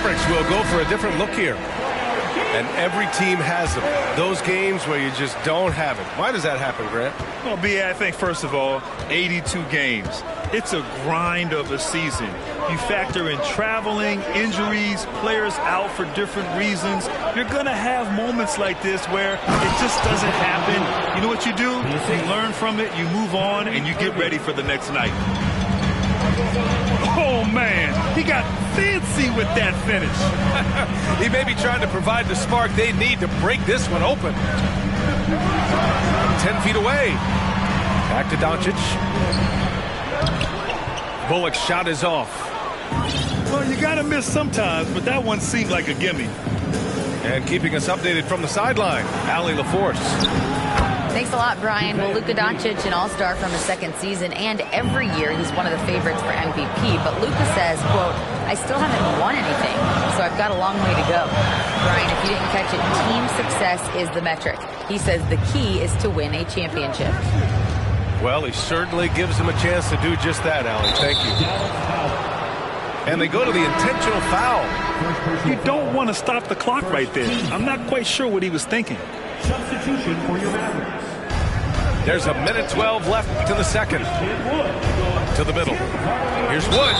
Mavericks will go for a different look here. And every team has them. Those games where you just don't have it. Why does that happen, Grant? Well, B.A., I think, first of all, 82 games. It's a grind of a season. You factor in traveling, injuries, players out for different reasons. You're going to have moments like this where it just doesn't happen. You know what you do? You learn from it, you move on, and you get ready for the next night. Oh, man, he got fancy with that finish. He may be trying to provide the spark they need to break this one open. 10 feet away. Back to Doncic. Bullock's shot is off. Well, you got to miss sometimes, but that one seemed like a gimme. And keeping us updated from the sideline, Allie LaForce. Thanks a lot, Brian. Well, Luka Doncic, an all-star from his second season, and every year he's one of the favorites for MVP. But Luka says, quote, I still haven't won anything, so I've got a long way to go. Brian, if you didn't catch it, team success is the metric. He says the key is to win a championship. Well, he certainly gives him a chance to do just that, Allie. Thank you. And they go to the intentional foul. You don't want to stop the clock right there. I'm not quite sure what he was thinking. Substitution for your Mavericks. There's a minute 12 left in the second. To the middle. Here's Wood.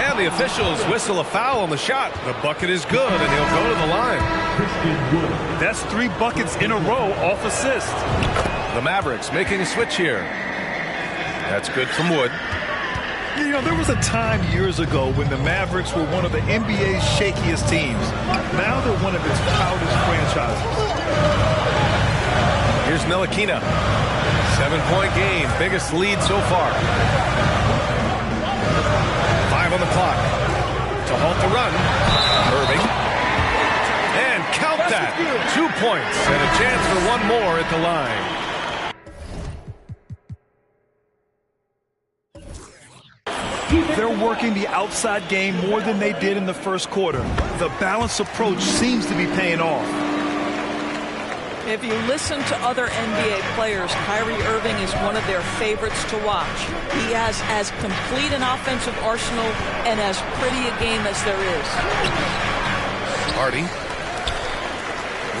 And the officials whistle a foul on the shot. The bucket is good, and he'll go to the line. That's 3 buckets in a row off assist. The Mavericks making a switch here. That's good from Wood. You know, there was a time years ago when the Mavericks were one of the NBA's shakiest teams. Now they're one of its proudest franchises. Here's Ntilikina. 7-point game. Biggest lead so far. 5 on the clock. To halt the run. Irving. And count that. 2 points and a chance for one more at the line. They're working the outside game more than they did in the first quarter. The balanced approach seems to be paying off. If you listen to other NBA players, Kyrie Irving is one of their favorites to watch. He has as complete an offensive arsenal and as pretty a game as there is. Hardy.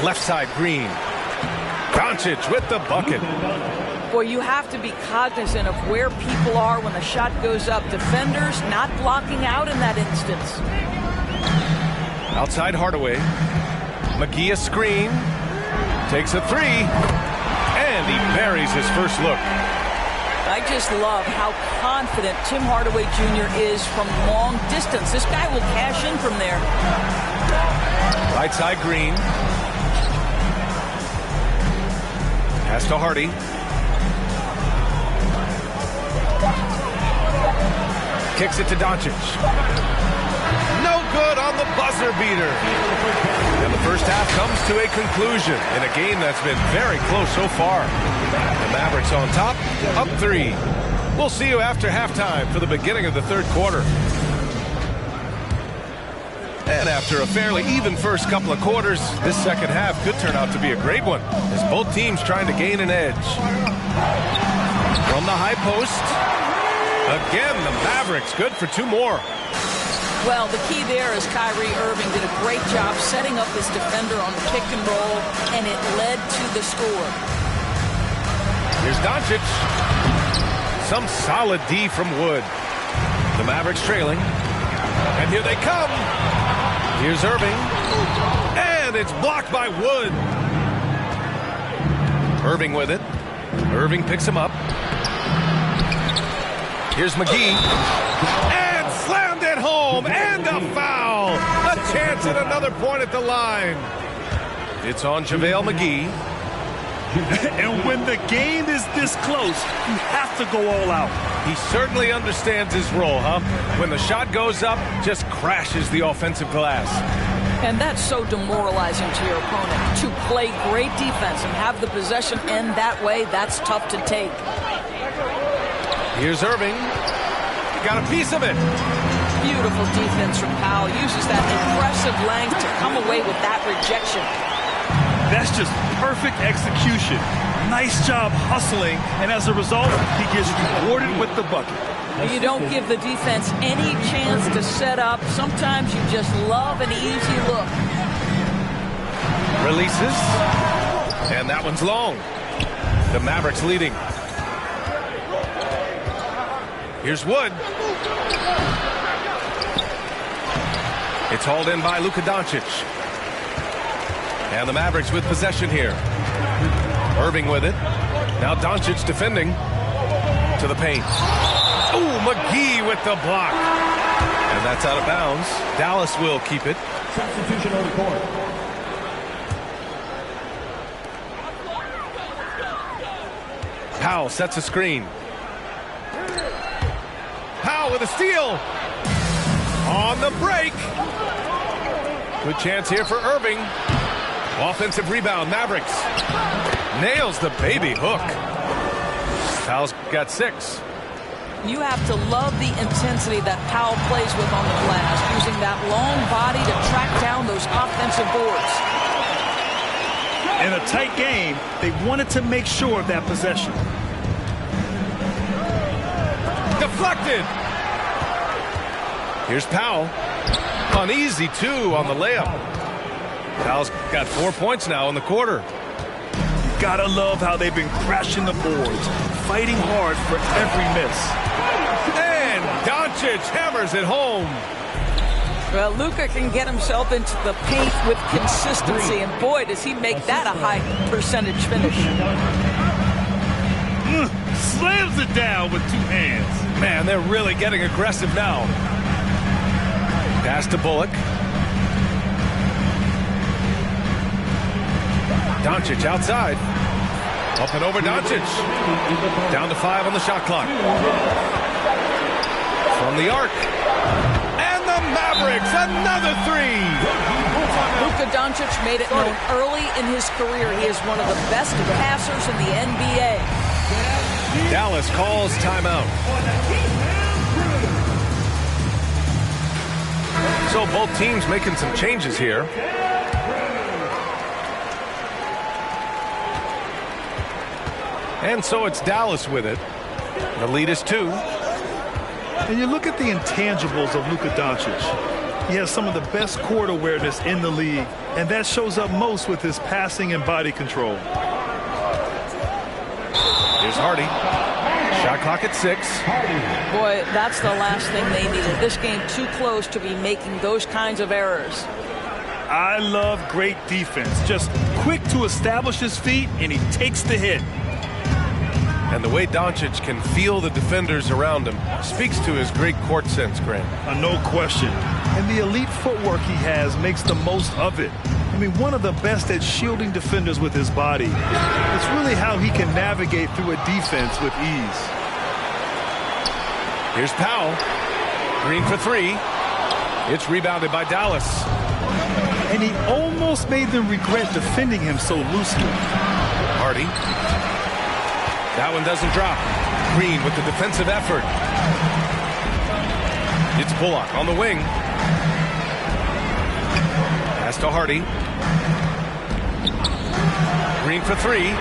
Left side, Green. Doncic with the bucket. Boy, you have to be cognizant of where people are when the shot goes up. Defenders not blocking out in that instance. Outside Hardaway. McGee a screen. Takes a 3. And he buries his first look. I just love how confident Tim Hardaway Jr. is from long distance. This guy will cash in from there. Right side, Green. Pass to Hardy. Kicks it to Doncic. No good on the buzzer beater. And the first half comes to a conclusion in a game that's been very close so far. The Mavericks on top, up 3. We'll see you after halftime for the beginning of the third quarter. And after a fairly even first couple of quarters, this second half could turn out to be a great one, as both teams trying to gain an edge. From the high post. Again, the Mavericks good for 2 more. Well, the key there is Kyrie Irving did a great job setting up his defender on pick and roll, and it led to the score. Here's Doncic. Some solid D from Wood. The Mavericks trailing. And here they come. Here's Irving. And it's blocked by Wood. Irving with it. Irving picks him up. Here's McGee. And slammed it home. And a foul. A chance at another point at the line. It's on JaVale McGee. And when the game is this close, you have to go all out. He certainly understands his role, huh? When the shot goes up, just crashes the offensive glass. And that's so demoralizing to your opponent. To play great defense and have the possession end that way, that's tough to take. Here's Irving. Got a piece of it. Beautiful defense from Powell. Uses that impressive length to come away with that rejection. That's just perfect execution. Nice job hustling, and as a result, he gets rewarded with the bucket. You don't give the defense any chance to set up. Sometimes you just love an easy look. Releases. And that one's long. The Mavericks leading. Here's Wood. It's hauled in by Luka Doncic. And the Mavericks with possession here. Irving with it. Now Doncic defending to the paint. Oh, McGee with the block. And that's out of bounds. Dallas will keep it. Substitution on the court. Powell sets a screen. Powell with a steal. On the break. Good chance here for Irving. Offensive rebound, Mavericks. Nails the baby hook. Powell's got 6. You have to love the intensity that Powell plays with on the glass, using that long body to track down those offensive boards. In a tight game, they wanted to make sure of that possession. Deflected. Here's Powell. An easy 2 on the layup. Powell's got 4 points now in the quarter. Gotta love how they've been crashing the boards, fighting hard for every miss. And Doncic hammers it home. Well, Luka can get himself into the paint with consistency, and boy, does he make that a high percentage finish. Slams it down with 2 hands. Man, they're really getting aggressive now. Pass to Bullock. Doncic outside. Up and over Doncic. Down to 5 on the shot clock. From the arc. And the Mavericks, another 3. Luka Doncic made it known early in his career he is one of the best passers in the NBA. Dallas calls timeout. So both teams making some changes here. And so it's Dallas with it. The lead is 2. And you look at the intangibles of Luka Doncic. He has some of the best court awareness in the league, and that shows up most with his passing and body control. Here's Hardy. Shot clock at 6. Boy, that's the last thing they needed. This game too close to be making those kinds of errors. I love great defense. Just quick to establish his feet, and he takes the hit. And the way Doncic can feel the defenders around him speaks to his great court sense, Grant. No question. And the elite footwork he has makes the most of it. I mean, one of the best at shielding defenders with his body. It's really how he can navigate through a defense with ease. Here's Powell. Green for 3. It's rebounded by Dallas. And he almost made them regret defending him so loosely. Hardy. That one doesn't drop. Green with the defensive effort. It's Bullock on the wing. Pass to Hardy. Green for 3.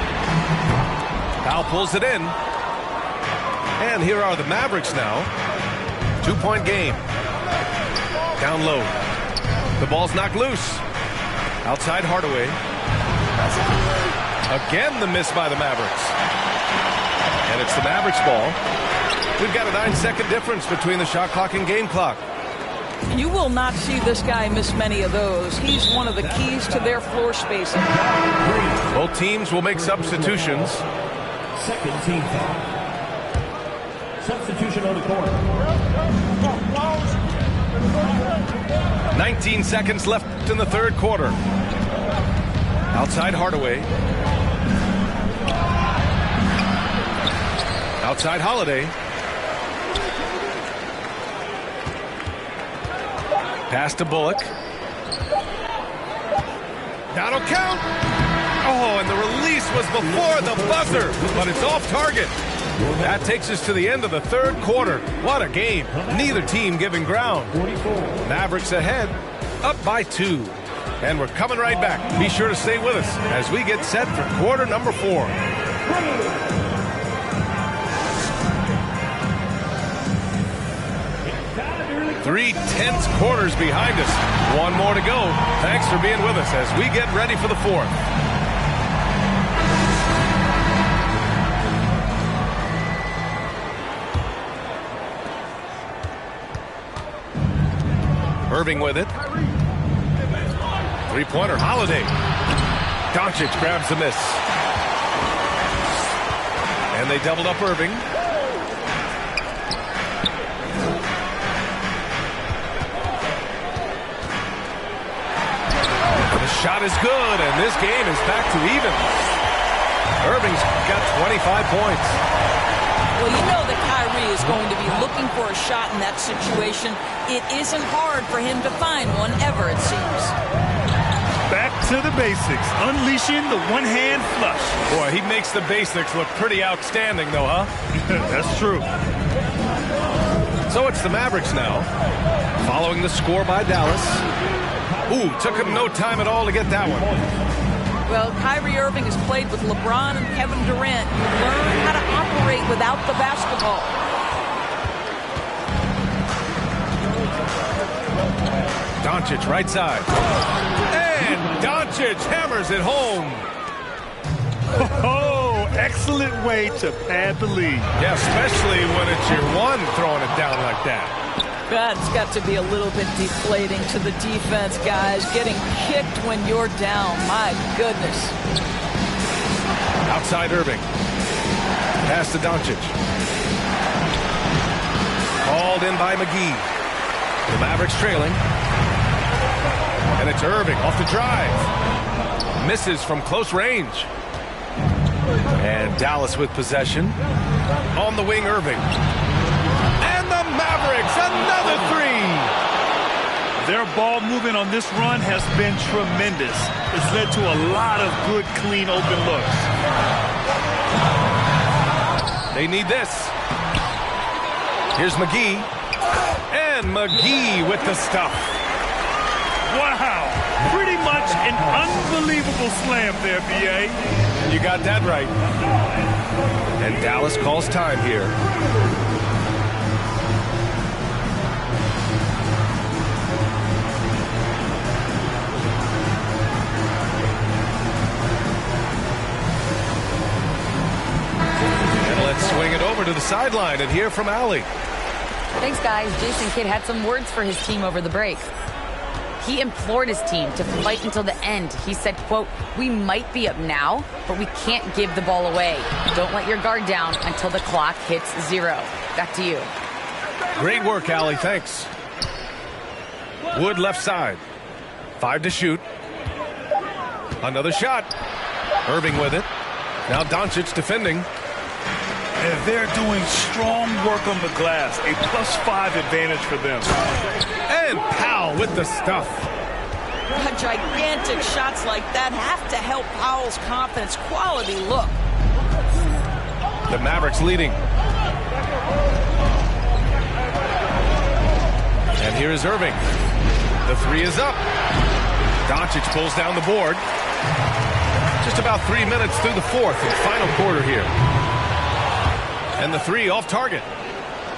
Powell pulls it in. And here are the Mavericks now. 2-point game. Down low. The ball's knocked loose. Outside Hardaway. Again the miss by the Mavericks. And it's the Mavericks ball. We've got a 9-second difference between the shot clock and game clock. You will not see this guy miss many of those. He's one of the keys to their floor spacing. Both teams will make substitutions. Second team foul. Substitution on the court. 19 seconds left in the third quarter. Outside Hardaway. Outside Holiday. Pass to Bullock. That'll count. Oh, and the release was before the buzzer, but it's off target. That takes us to the end of the third quarter. What a game. Neither team giving ground. Mavericks ahead, up by 2. And we're coming right back. Be sure to stay with us as we get set for quarter number 4. Three tense quarters behind us. One more to go. Thanks for being with us as we get ready for the fourth. Irving with it. Three-pointer, Holiday. Doncic grabs the miss. And they doubled up Irving. The shot is good, and this game is back to even. Irving's got 25 points. Well, you know that Kyrie is going to be looking for a shot in that situation. It isn't hard for him to find one ever, it seems. Back to the basics, unleashing the one-hand flush. Boy, he makes the basics look pretty outstanding, though, huh? That's true. So it's the Mavericks now, following the score by Dallas. Ooh, took him no time at all to get that one. Well, Kyrie Irving has played with LeBron and Kevin Durant. You learn how to operate without the basketball. Doncic right side. And Doncic hammers it home. Oh, excellent way to pad the lead. Yeah, especially when it's your one throwing it down like that. That's got to be a little bit deflating to the defense, guys. Getting kicked when you're down. My goodness. Outside Irving. Pass to Doncic. Called in by McGee. The Mavericks trailing. And it's Irving off the drive. Misses from close range. And Dallas with possession. On the wing, Irving. And the Mavericks, another three. Their ball movement on this run has been tremendous. It's led to a lot of good, clean, open looks. They need this. Here's McGee. And McGee with the stuff. Wow. Pretty much an unbelievable slam there, B.A. You got that right. And Dallas calls time here. And let's swing it over to the sideline and hear from Allie. Thanks, guys. Jason Kidd had some words for his team over the break. He implored his team to fight until the end. He said, quote, "We might be up now, but we can't give the ball away. Don't let your guard down until the clock hits 0. Back to you. Great work, Allie. Thanks. Wood left side. 5 to shoot. Another shot. Irving with it. Now Doncic defending. And they're doing strong work on the glass. A +5 advantage for them. And Powell with the stuff. Gigantic shots like that have to help Powell's confidence. Quality look. The Mavericks leading. And here is Irving. The three is up. Doncic pulls down the board. Just about 3 minutes through the fourth and final quarter here. And the three off target.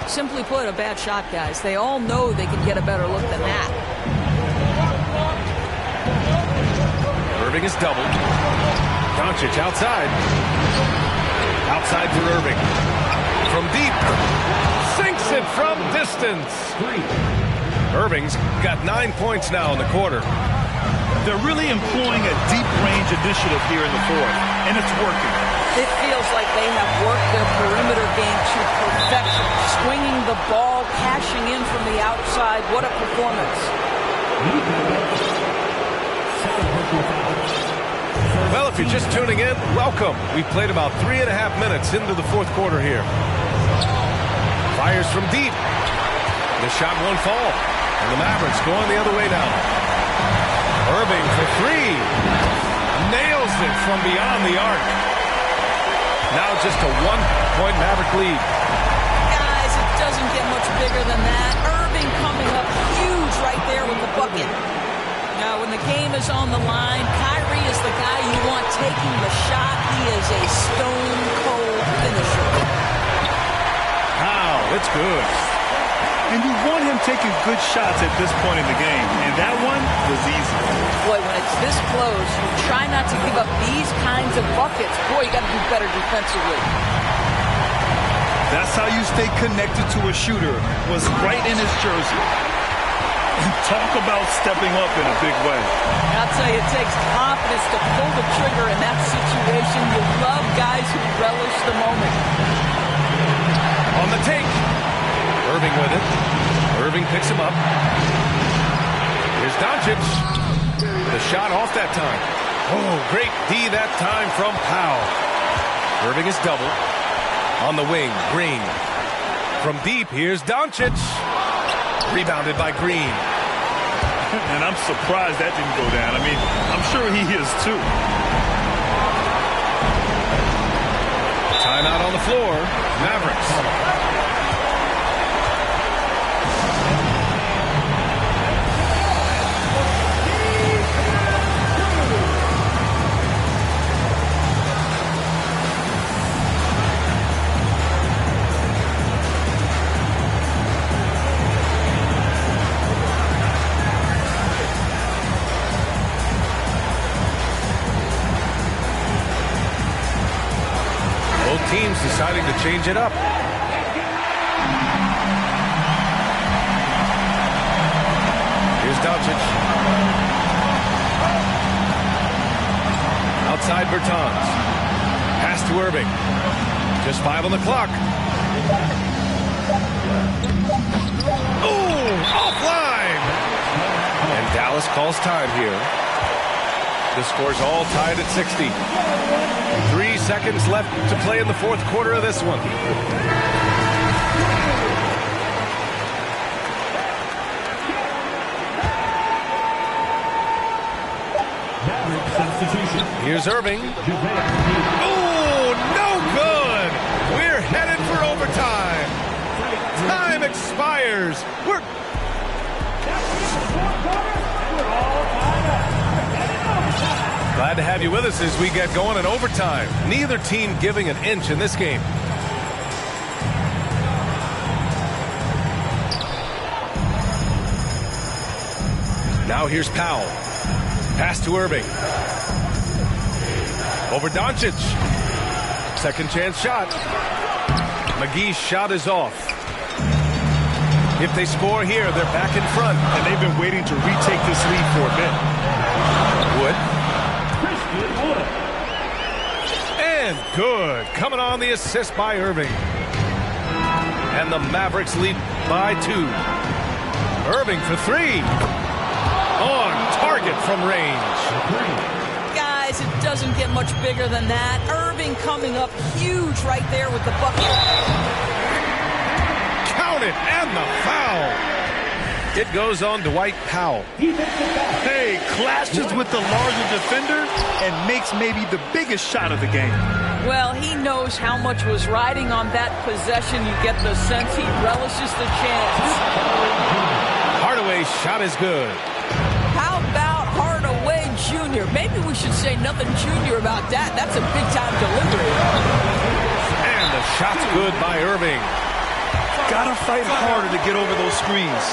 Simply put, a bad shot, guys. They all know they can get a better look than that. Irving is doubled. Doncic outside. Outside for Irving. From deep. Sinks it from distance. Irving's got 9 points now in the quarter. They're really employing a deep range initiative here in the fourth, and it's working. It feels like they have worked their perimeter game to perfection. Swinging the ball, cashing in from the outside. What a performance. Well, if you're just tuning in, welcome. We've played about 3.5 minutes into the fourth quarter here. Fires from deep. The shot won't fall. And the Mavericks going the other way now. Irving for three. Nails it from beyond the arc. Now just a 1-point Maverick lead. Guys, it doesn't get much bigger than that. Irving coming up huge right there with the bucket. Now when the game is on the line, Kyrie is the guy you want taking the shot. He is a stone-cold finisher. Wow, it's good. And you want him taking good shots at this point in the game. And that one was easy. Boy, when it's this close, you try not to give up these kinds of buckets. Boy, you got to do better defensively. That's how you stay connected to a shooter. Was right in his jersey. And talk about stepping up in a big way. I'll tell you, it takes confidence to pull the trigger in that situation. You love guys who relish the moment. On the take. Irving with it. Irving picks him up. Here's Doncic. The shot off that time. Oh, great D that time from Powell. Irving is double. On the wing, Green. From deep, here's Doncic. Rebounded by Green. And I'm surprised that didn't go down. I mean, I'm sure he is too. Timeout on the floor. Mavericks. Teams deciding to change it up. Here's Doncic. Outside Bertans. Pass to Irving. Just 5 on the clock. Oh, offline. And Dallas calls time here. The score's all tied at 60. 3 seconds left to play in the fourth quarter of this one. Here's Irving. Oh, no good. We're headed for overtime. Time expires. We're glad to have you with us as we get going in overtime. Neither team giving an inch in this game. Now here's Powell. Pass to Irving. Over Doncic. Second chance shot. McGee's shot is off. If they score here, they're back in front. And they've been waiting to retake this lead for a bit. Wood. And good. Coming on the assist by Irving. And the Mavericks lead by 2. Irving for 3. On target from range. Guys, it doesn't get much bigger than that. Irving coming up huge right there with the bucket. Count it, and the foul. It goes on Dwight Powell. Hey, clashes with the larger defender and makes maybe the biggest shot of the game. Well, he knows how much was riding on that possession. You get the sense he relishes the chance. Hardaway's shot is good. How about Hardaway Jr.? Maybe we should say nothing junior about that. That's a big-time delivery. And the shot's good by Irving. Gotta fight harder to get over those screens.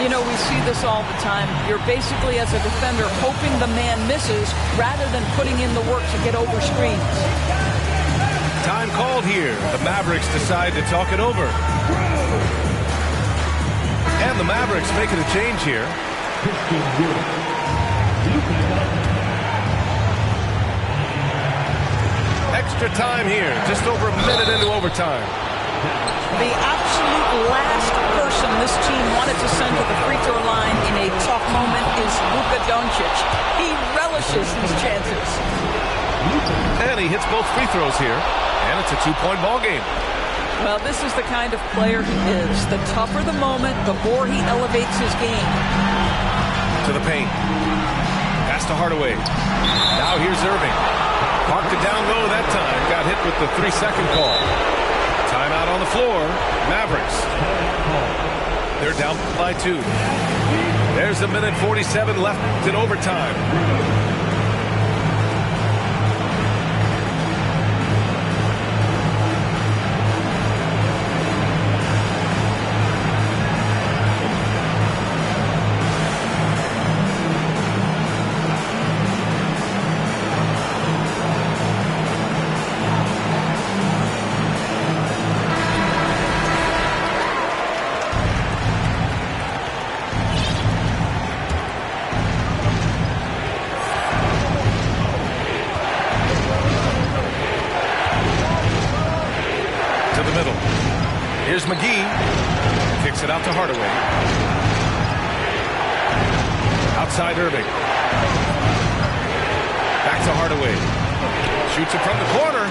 You know, we see this all the time. You're basically, as a defender, hoping the man misses rather than putting in the work to get over screens. Time called here. The Mavericks decide to talk it over. And the Mavericks making a change here. Extra time here. Just over a minute into overtime. The absolute last person this team wanted to send to the free throw line in a tough moment is Luka Doncic. He relishes these chances. And he hits both free throws here. And it's a 2-point ball game. Well, this is the kind of player he is. The tougher the moment, the more he elevates his game. To the paint. Pass to Hardaway. Now here's Irving. Parked it down low that time. Got hit with the 3-second call. Timeout on the floor. Mavericks. They're down by 2. There's a minute 47 left in overtime. To the middle. Here's McGee. Kicks it out to Hardaway. Outside Irving. Back to Hardaway. Shoots it from the corner.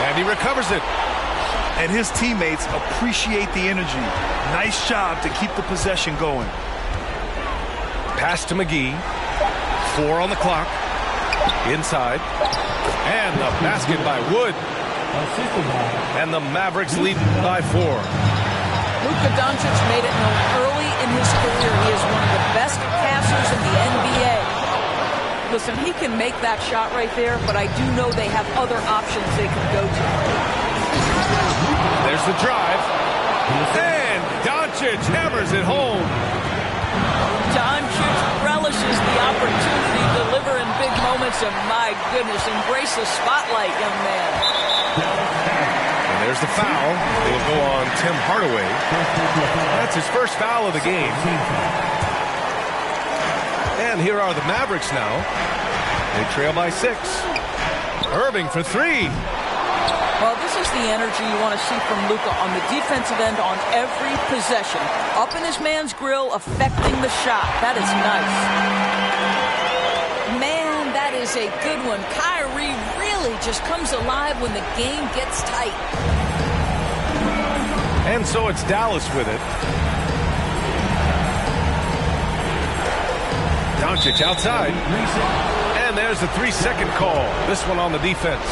And he recovers it. And his teammates appreciate the energy. Nice job to keep the possession going. Pass to McGee. 4 on the clock. Inside. And the basket by Wood. And the Mavericks lead by 4. Luka Doncic made it known early in his career he is one of the best passers in the NBA. Listen, he can make that shot right there, but I do know they have other options they can go to. There's the drive. And Doncic hammers it home. Doncic relishes the opportunity to deliver in big moments, and my goodness, embrace the spotlight, young man. And there's the foul. It'll go on Tim Hardaway. That's his first foul of the game. And here are the Mavericks now. They trail by 6. Irving for 3. Well, this is the energy you want to see from Luka on the defensive end on every possession. Up in his man's grill, affecting the shot. That is nice. Man, that is a good one. Kyrie really just comes alive when the game gets tight. And so it's Dallas with it. Doncic outside. And there's the 3-second call. This one on the defense.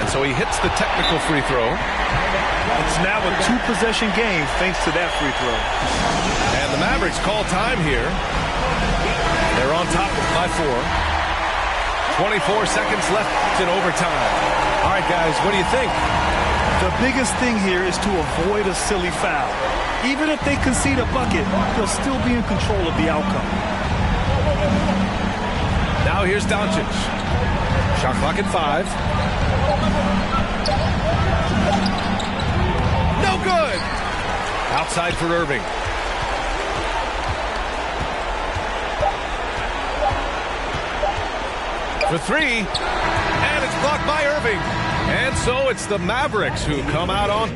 And so he hits the technical free throw. It's now a 2-possession game thanks to that free throw. And the Mavericks call time here. They're on top by 4. 24 seconds left in overtime. All right, guys, what do you think? The biggest thing here is to avoid a silly foul. Even if they concede a bucket, they'll still be in control of the outcome. Now here's Doncic. Shot clock at 5. No good. Outside for Irving. For 3. And it's blocked by Irving. And so it's the Mavericks who come out on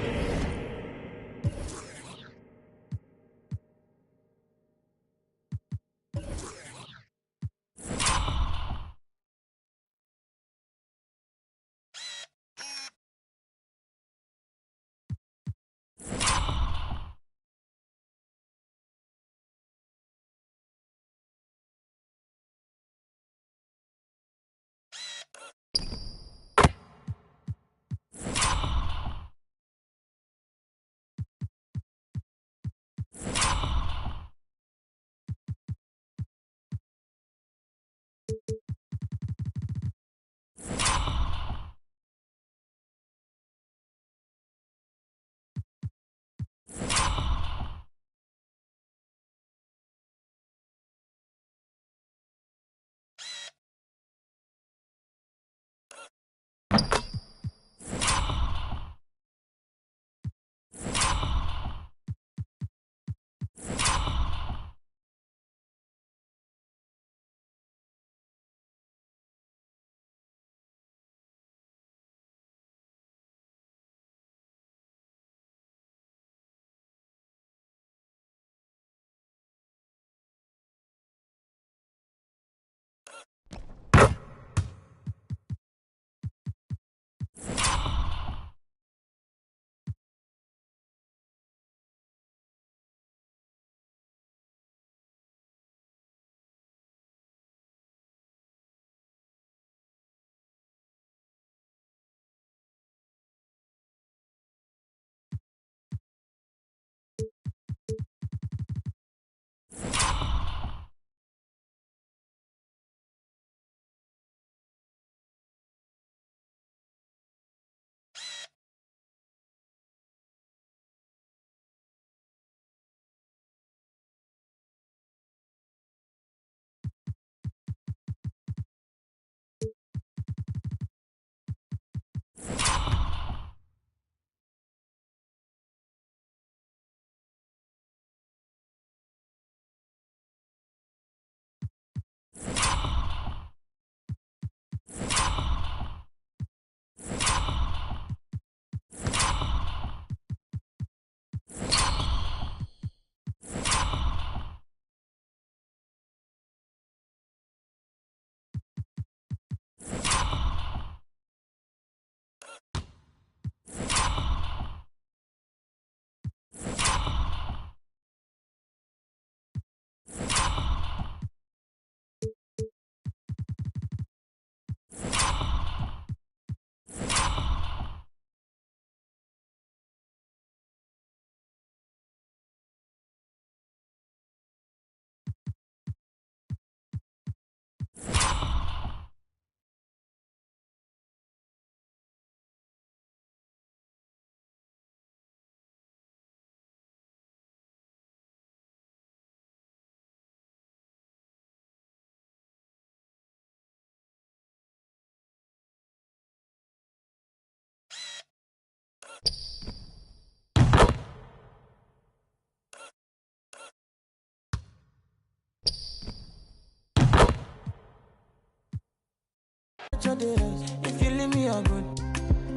no day rest. If you leave me, I'm good.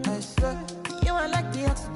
I swear, you are like the oxygen.